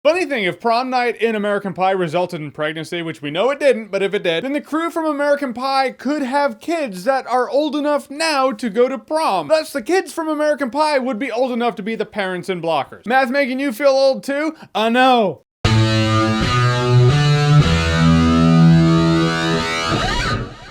Funny thing, if prom night in American Pie resulted in pregnancy, which we know it didn't, but if it did, then the crew from American Pie could have kids that are old enough now to go to prom. Thus, the kids from American Pie would be old enough to be the parents in Blockers. Math making you feel old too? No.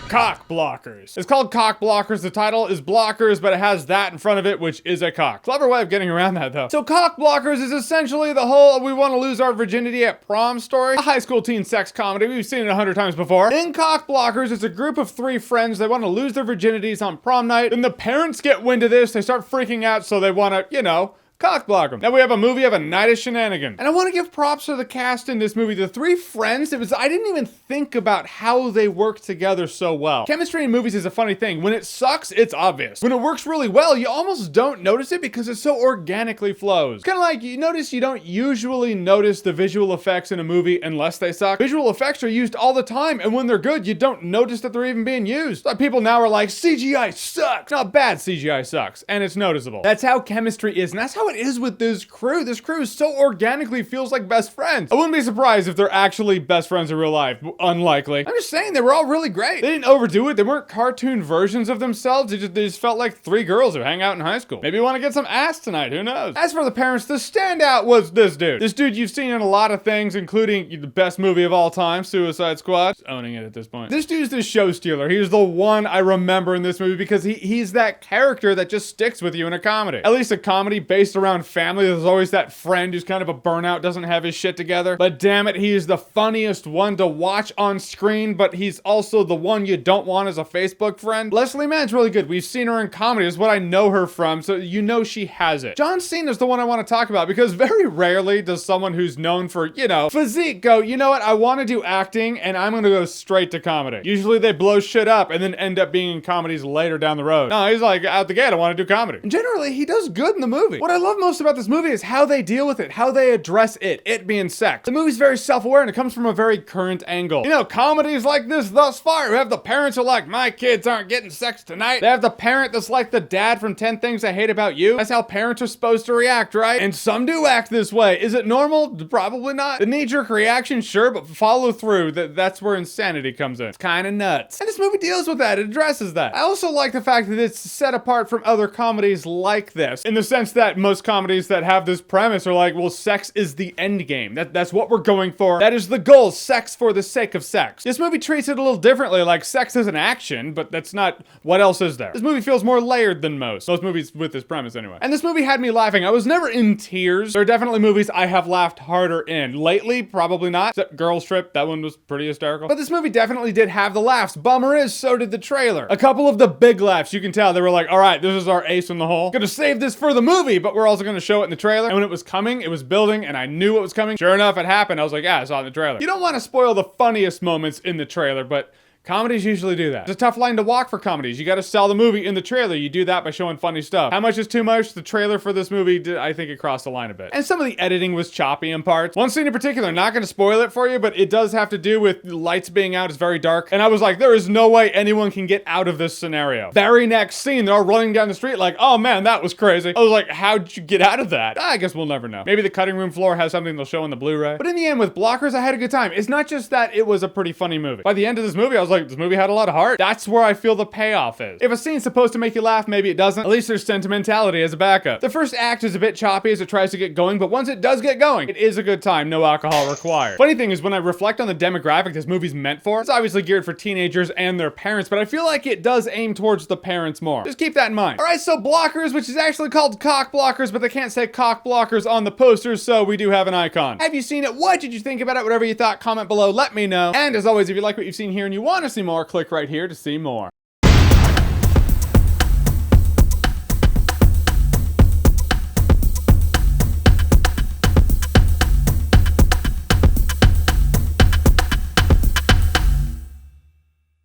Cock Blockers. It's called Cock Blockers. The title is Blockers, but it has that in front of it, which is a cock. Clever way of getting around that, though. So Cock Blockers is essentially the whole we want to lose our virginity at prom story. A high school teen sex comedy. We've seen it 100 times before. In Cock Blockers, it's a group of 3 friends. They want to lose their virginities on prom night. Then the parents get wind of this. They start freaking out, so they want to, cock block them. Now we have a movie of a night of shenanigans. And I want to give props to the cast in this movie. The 3 friends, I didn't even think about how they work together so well. Chemistry in movies is a funny thing. When it sucks, it's obvious. When it works really well, you almost don't notice it because it so organically flows. Kind of like you don't usually notice the visual effects in a movie unless they suck. Visual effects are used all the time, and when they're good, you don't notice that they're even being used. Like people now are like, CGI sucks. Not bad, CGI sucks. And it's noticeable. That's how chemistry is, and that's how it is with this crew. This crew so organically feels like best friends. I wouldn't be surprised if they're actually best friends in real life. Unlikely. I'm just saying, they were all really great. They didn't overdo it. They weren't cartoon versions of themselves. They just felt like 3 girls who hang out in high school. Maybe you want to get some ass tonight. Who knows? As for the parents, the standout was this dude. This dude you've seen in a lot of things, including the best movie of all time, Suicide Squad. Just owning it at this point. This dude's the show stealer. He's the one I remember in this movie because he's that character that just sticks with you in a comedy. At least a comedy based around family. There's always that friend who's kind of a burnout, doesn't have his shit together. But damn it, he is the funniest one to watch on screen, but he's also the one you don't want as a Facebook friend. Leslie Mann's really good. We've seen her in comedy. It's what I know her from, so you know she has it. John Cena is the one I want to talk about because very rarely does someone who's known for, physique go, you know what, I want to do acting and I'm going to go straight to comedy. Usually they blow shit up and then end up being in comedies later down the road. No, he's like, out the gate, I want to do comedy. And generally, he does good in the movie. What I love most about this movie is how they deal with it, how they address it being sex. The movie's very self-aware and it comes from a very current angle. Comedies like this thus far, who have the parents who are like, my kids aren't getting sex tonight. They have the parent that's like the dad from 10 Things I Hate About You. That's how parents are supposed to react, right? And some do act this way. Is it normal? Probably not. The knee-jerk reaction, sure, but follow through, that's where insanity comes in. It's kind of nuts. And this movie deals with that. It addresses that. I also like the fact that it's set apart from other comedies like this, in the sense that most comedies that have this premise are like, well, sex is the end game. That's what we're going for. That is the goal. Sex for the sake of sex. This movie treats it a little differently, like sex is an action, but that's not, what else is there? This movie feels more layered than most movies with this premise anyway. And this movie had me laughing. I was never in tears. There are definitely movies I have laughed harder in. Lately, probably not. Except Girls Trip, that one was pretty hysterical. But this movie definitely did have the laughs. Bummer is, so did the trailer. A couple of the big laughs, you can tell. They were like, all right, this is our ace in the hole. Gonna save this for the movie, but we're also gonna show it in the trailer. And when it was coming, it was building, and I knew it was coming. Sure enough, it happened. I was like, yeah, I saw it in the trailer. You don't want to spoil the funniest moments in the trailer, but comedies usually do that. It's a tough line to walk for comedies. You got to sell the movie in the trailer. You do that by showing funny stuff. How much is too much? The trailer for this movie, I think it crossed the line a bit. And some of the editing was choppy in parts. One scene in particular, not going to spoil it for you, but it does have to do with lights being out. It's very dark. And I was like, there is no way anyone can get out of this scenario. Very next scene, they're all running down the street like, oh man, that was crazy. I was like, how'd you get out of that? I guess we'll never know. Maybe the cutting room floor has something they'll show in the Blu-ray. But in the end, with Blockers, I had a good time. It's not just that it was a pretty funny movie. By the end of this movie, I was like, this movie had a lot of heart. That's where I feel the payoff is. If a scene's supposed to make you laugh, maybe it doesn't. At least there's sentimentality as a backup. The first act is a bit choppy as it tries to get going, but once it does get going, it is a good time. No alcohol required. Funny thing is, when I reflect on the demographic this movie's meant for, it's obviously geared for teenagers and their parents, but I feel like it does aim towards the parents more. Just keep that in mind. Alright, so Blockers, which is actually called Cock Blockers, but they can't say Cock Blockers on the posters, so we do have an icon. Have you seen it? What did you think about it? Whatever you thought, comment below, let me know. And as always, if you like what you've seen here and you want to see more, click right here to see more.